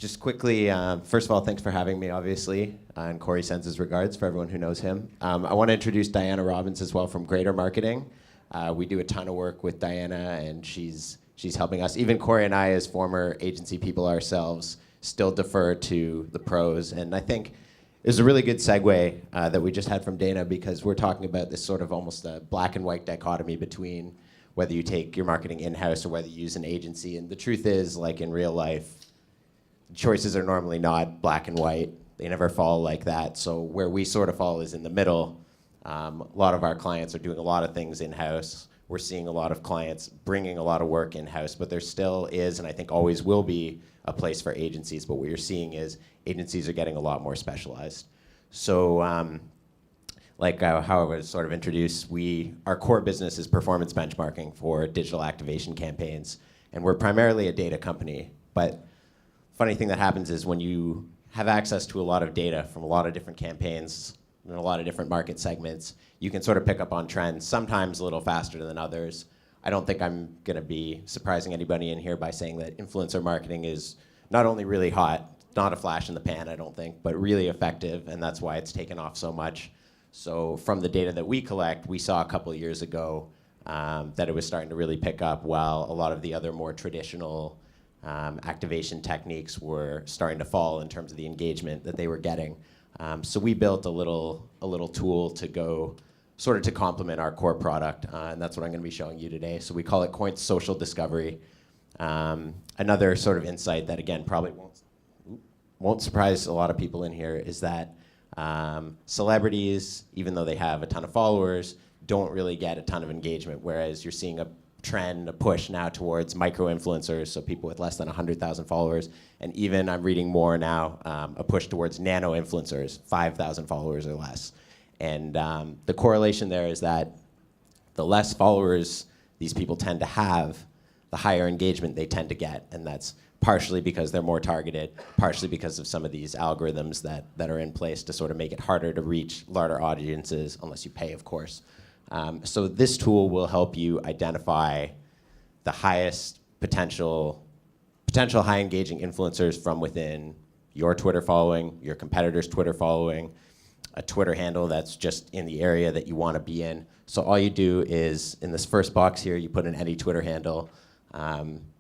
Just quickly, first of all, thanks for having me, obviously, and Corey sends his regards for everyone who knows him. I want to introduce Diana Robbins as well from Greater Marketing. We do a ton of work with Diana, and she's helping us. Even Corey and I, as former agency people ourselves, still defer to the pros. And I think it was a really good segue that we just had from Dana, because we're talking about this sort of almost a black and white dichotomy between whether you take your marketing in-house or whether you use an agency. And the truth is, like in real life, choices are normally not black and white. They never fall like that. So where we sort of fall is in the middle. A lot of our clients are doing a lot of things in-house. We're seeing a lot of clients bringing a lot of work in-house, but there still is, and I think always will be, a place for agencies. But what you're seeing is agencies are getting a lot more specialized. So how I was sort of introduced, our core business is performance benchmarking for digital activation campaigns. And we're primarily a data company. But funny thing that happens is when you have access to a lot of data from a lot of different campaigns and a lot of different market segments, you can sort of pick up on trends, sometimes a little faster than others. I don't think I'm going to be surprising anybody in here by saying that influencer marketing is not only really hot, not a flash in the pan, I don't think, but really effective, and that's why it's taken off so much. So from the data that we collect, we saw a couple of years ago that it was starting to really pick up, while a lot of the other more traditional activation techniques were starting to fall in terms of the engagement that they were getting. So we built a little tool to go sort of to complement our core product, and that's what I'm going to be showing you today. So we call it Qoints Social Discovery. Another sort of insight that, again, probably won't surprise a lot of people in here is that celebrities, even though they have a ton of followers, don't really get a ton of engagement, whereas you're seeing a trend, a push now towards micro-influencers, so people with less than 100,000 followers, and even I'm reading more now, a push towards nano-influencers, 5,000 followers or less. And the correlation there is that the less followers these people tend to have, the higher engagement they tend to get, and that's partially because they're more targeted, partially because of some of these algorithms that are in place to sort of make it harder to reach larger audiences, unless you pay, of course. So this tool will help you identify the highest potential high engaging influencers from within your Twitter following, your competitor's Twitter following, a Twitter handle that's just in the area that you want to be in. So all you do is, in this first box here, you put in any Twitter handle.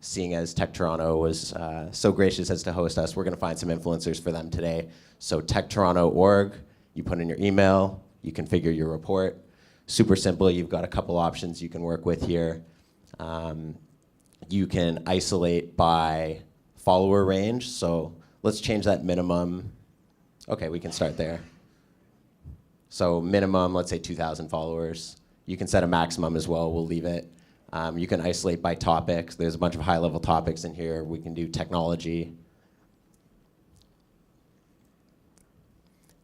Seeing as Tech Toronto was so gracious as to host us, we're going to find some influencers for them today. So techtoronto.org, you put in your email, you configure your report. Super simple. You've got a couple options you can work with here. You can isolate by follower range. So let's change that minimum. OK, we can start there. So minimum, let's say 2,000 followers. You can set a maximum as well. We'll leave it. You can isolate by topics. There's a bunch of high-level topics in here. We can do technology.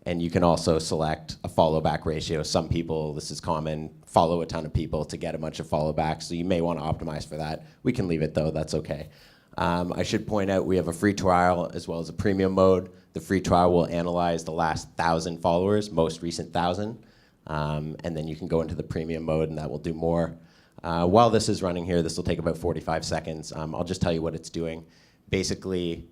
And you can also select a follow-back ratio. Some people, this is common, follow a ton of people to get a bunch of follow-backs, so you may want to optimize for that. We can leave it, though. That's OK. I should point out we have a free trial as well as a premium mode. The free trial will analyze the last 1,000 followers, most recent 1,000. And then you can go into the premium mode, and that will do more. While this is running here, this will take about 45 seconds. I'll just tell you what it's doing. Basically,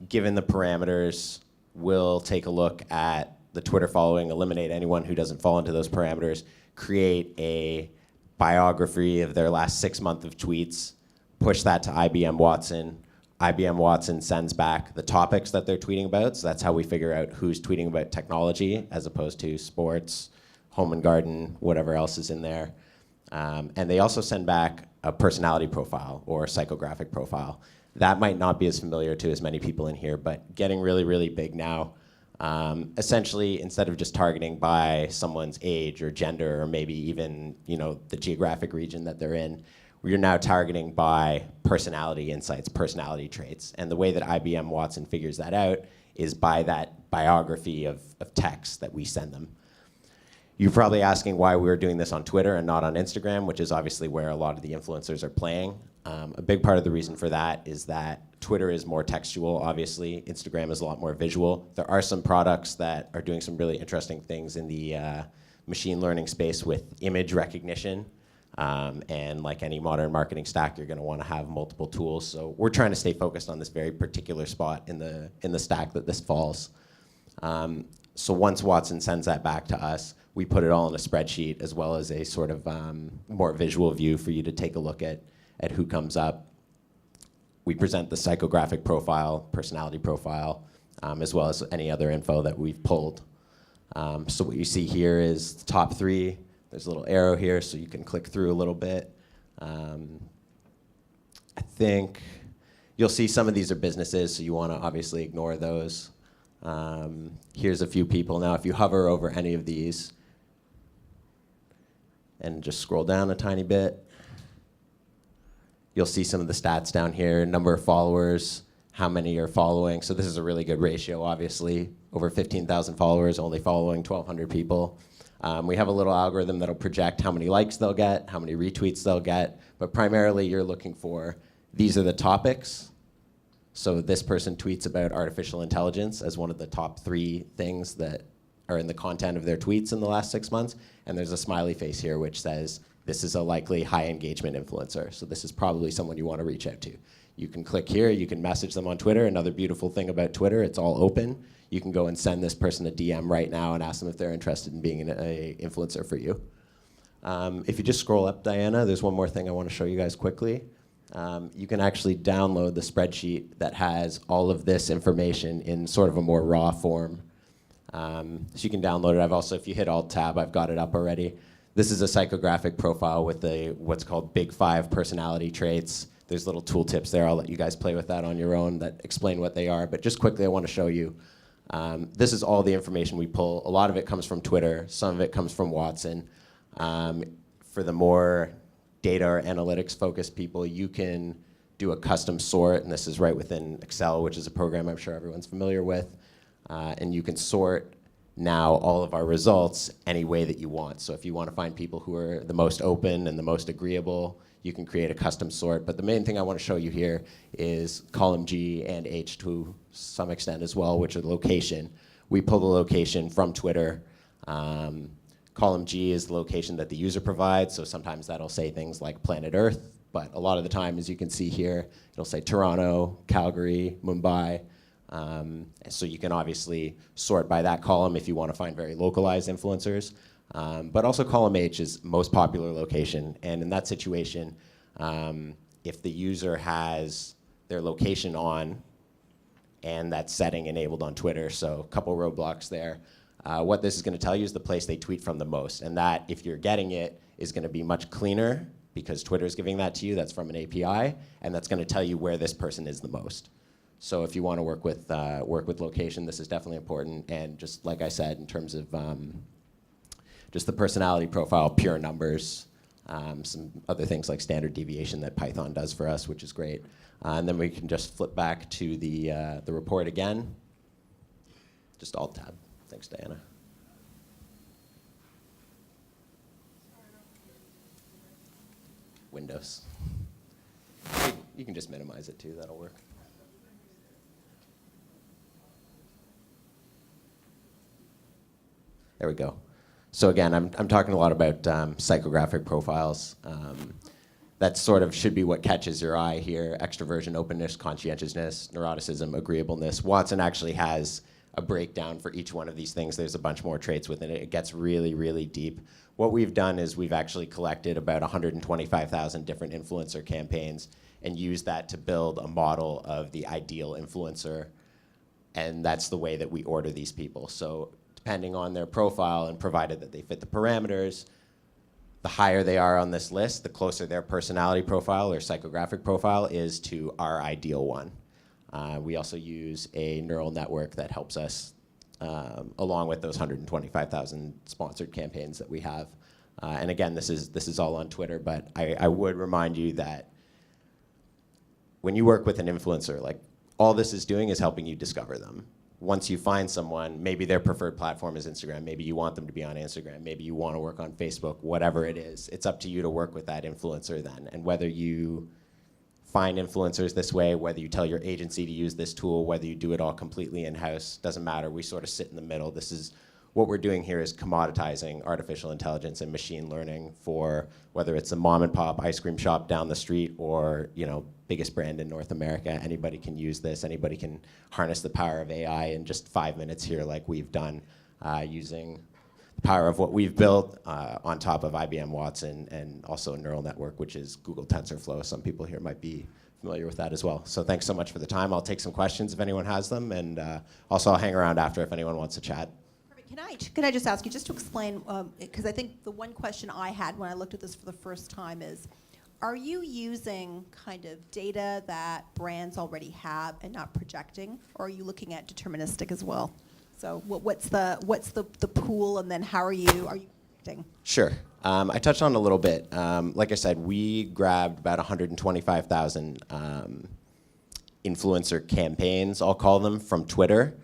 given the parameters, we'll take a look at the Twitter following, eliminate anyone who doesn't fall into those parameters, create a biography of their last 6 months of tweets, push that to IBM Watson. IBM Watson sends back the topics that they're tweeting about, so that's how we figure out who's tweeting about technology as opposed to sports, home and garden, whatever else is in there. And they also send back a personality profile or a psychographic profile. That might not be as familiar to as many people in here, but getting really, really big now. Essentially, instead of just targeting by someone's age or gender or maybe even the geographic region that they're in, we're now targeting by personality insights, personality traits. And the way that IBM Watson figures that out is by that biography of text that we send them. You're probably asking why we're doing this on Twitter and not on Instagram, which is obviously where a lot of the influencers are playing. A big part of the reason for that is that Twitter is more textual, obviously. Instagram is a lot more visual. There are some products that are doing some really interesting things in the machine learning space with image recognition. And like any modern marketing stack, you're going to want to have multiple tools. So we're trying to stay focused on this very particular spot in the stack that this falls. So once Watson sends that back to us, we put it all in a spreadsheet as well as a sort of more visual view for you to take a look at who comes up. We present the psychographic profile, personality profile, as well as any other info that we've pulled. So what you see here is the top 3. There's a little arrow here, so you can click through a little bit. I think you'll see some of these are businesses, so you want to obviously ignore those. Here's a few people. Now, if you hover over any of these and just scroll down a tiny bit, you'll see some of the stats down here, number of followers, how many are following. So this is a really good ratio, obviously. Over 15,000 followers, only following 1,200 people. We have a little algorithm that'll project how many likes they'll get, how many retweets they'll get, but primarily you're looking for, these are the topics. So this person tweets about artificial intelligence as one of the top 3 things that are in the content of their tweets in the last 6 months, and there's a smiley face here which says, this is a likely high engagement influencer, so this is probably someone you want to reach out to. You can click here, you can message them on Twitter. Another beautiful thing about Twitter, it's all open. You can go and send this person a DM right now and ask them if they're interested in being an influencer for you. If you just scroll up, Diana, there's one more thing I want to show you guys quickly. You can actually download the spreadsheet that has all of this information in sort of a more raw form. So you can download it. I've also, if you hit Alt-Tab, I've got it up already. This is a psychographic profile with what's called Big 5 personality traits. There's little tooltips there. I'll let you guys play with that on your own that explain what they are. But just quickly, I want to show you. This is all the information we pull. A lot of it comes from Twitter. Some of it comes from Watson. For the more data or analytics focused people, you can do a custom sort, and this is right within Excel, which is a program I'm sure everyone's familiar with. And you can sort now all of our results any way that you want. So if you want to find people who are the most open and the most agreeable, you can create a custom sort. But the main thing I want to show you here is column G and H to some extent as well, which are the location. We pull the location from Twitter. Column G is the location that the user provides, so sometimes that'll say things like planet Earth, but a lot of the time, as you can see here, it'll say Toronto, Calgary, Mumbai. So you can obviously sort by that column if you want to find very localized influencers. But also column H is most popular location, and in that situation, if the user has their location on and that setting enabled on Twitter, so a couple roadblocks there, what this is going to tell you is the place they tweet from the most, and that, if you're getting it, is going to be much cleaner because Twitter is giving that to you. That's from an API, and that's going to tell you where this person is the most. So if you want to work with location, this is definitely important. And just like I said, in terms of just the personality profile, pure numbers, some other things like standard deviation that Python does for us, which is great. And then we can just flip back to the report again. Just Alt-Tab. Thanks, Diana. Windows. You can just minimize it too, that'll work. There we go. So again, I'm talking a lot about psychographic profiles. That sort of should be what catches your eye here. Extroversion, openness, conscientiousness, neuroticism, agreeableness. Watson actually has a breakdown for each one of these things. There's a bunch more traits within it. It gets really, really deep. What we've done is we've actually collected about 125,000 different influencer campaigns and used that to build a model of the ideal influencer. And that's the way that we order these people. So depending on their profile and provided that they fit the parameters, the higher they are on this list, the closer their personality profile or psychographic profile is to our ideal one. We also use a neural network that helps us along with those 125,000 sponsored campaigns that we have. And again, this is all on Twitter, but I would remind you that when you work with an influencer, like, all this is doing is helping you discover them. Once you find someone, maybe their preferred platform is Instagram, maybe you want them to be on Instagram, maybe you want to work on Facebook, whatever it is, it's up to you to work with that influencer then. And whether you find influencers this way, whether you tell your agency to use this tool, whether you do it all completely in-house, doesn't matter. We sort of sit in the middle. This is what we're doing here is commoditizing artificial intelligence and machine learning for whether it's a mom and pop ice cream shop down the street or, biggest brand in North America. Anybody can use this. Anybody can harness the power of AI in just 5 minutes here like we've done using the power of what we've built on top of IBM Watson and also a neural network, which is Google TensorFlow. Some people here might be familiar with that as well. So thanks so much for the time. I'll take some questions if anyone has them, and also I'll hang around after if anyone wants to chat. Can I just ask you, just to explain, because I think the one question I had when I looked at this for the first time is, are you using kind of data that brands already have and not projecting, or are you looking at deterministic as well? So what's the pool, and then how are you projecting? Sure. I touched on it a little bit. Like I said, we grabbed about 125,000 influencer campaigns, I'll call them, from Twitter.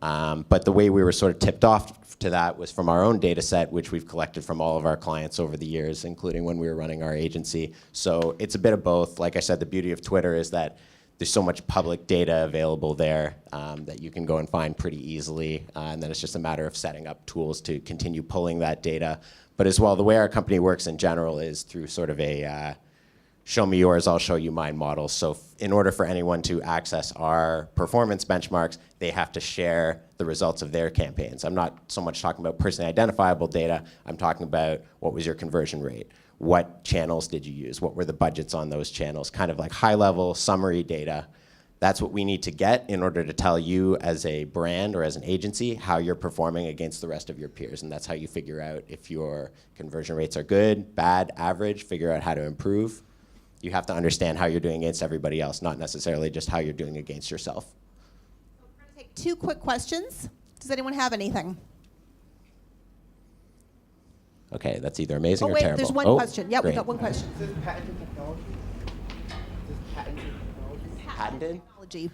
But the way we were sort of tipped off to that was from our own data set, which we've collected from all of our clients over the years, including when we were running our agency. So it's a bit of both. Like I said, the beauty of Twitter is that there's so much public data available there that you can go and find pretty easily. And then it's just a matter of setting up tools to continue pulling that data. But as well, the way our company works in general is through sort of a show me yours, I'll show you mine model. So in order for anyone to access our performance benchmarks, they have to share the results of their campaigns. I'm not so much talking about personally identifiable data. I'm talking about what was your conversion rate? What channels did you use? What were the budgets on those channels? Kind of like high-level summary data. That's what we need to get in order to tell you as a brand or as an agency how you're performing against the rest of your peers. And that's how you figure out if your conversion rates are good, bad, average, figure out how to improve. You have to understand how you're doing against everybody else, not necessarily just how you're doing against yourself. So we're going to take 2 quick questions. Does anyone have anything? Okay, that's either amazing or wait, terrible. there's one question. Yeah, great. we got one question. Is this patented technology? Patented? Technology.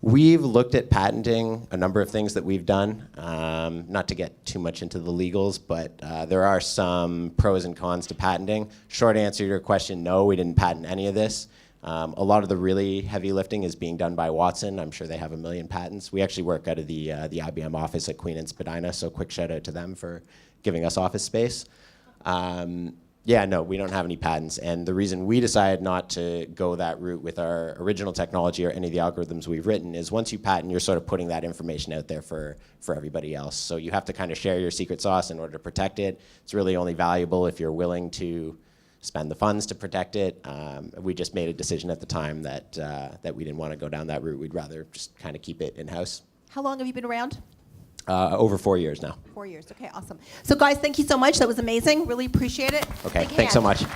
We've looked at patenting a number of things that we've done, not to get too much into the legals, but there are some pros and cons to patenting. Short answer to your question, no, we didn't patent any of this. A lot of the really heavy lifting is being done by Watson. I'm sure they have 1 million patents. We actually work out of the IBM office at Qoints, so quick shout out to them for giving us office space. Yeah, no, we don't have any patents. And the reason we decided not to go that route with our original technology or any of the algorithms we've written is once you patent, you're sort of putting that information out there for everybody else. So you have to kind of share your secret sauce in order to protect it. It's really only valuable if you're willing to spend the funds to protect it. We just made a decision at the time that, that we didn't want to go down that route. We'd rather just kind of keep it in-house. How long have you been around? Over 4 years now. 4 years. Okay, awesome. So guys, thank you so much. That was amazing. Really appreciate it. Okay, Big thanks so hand. much.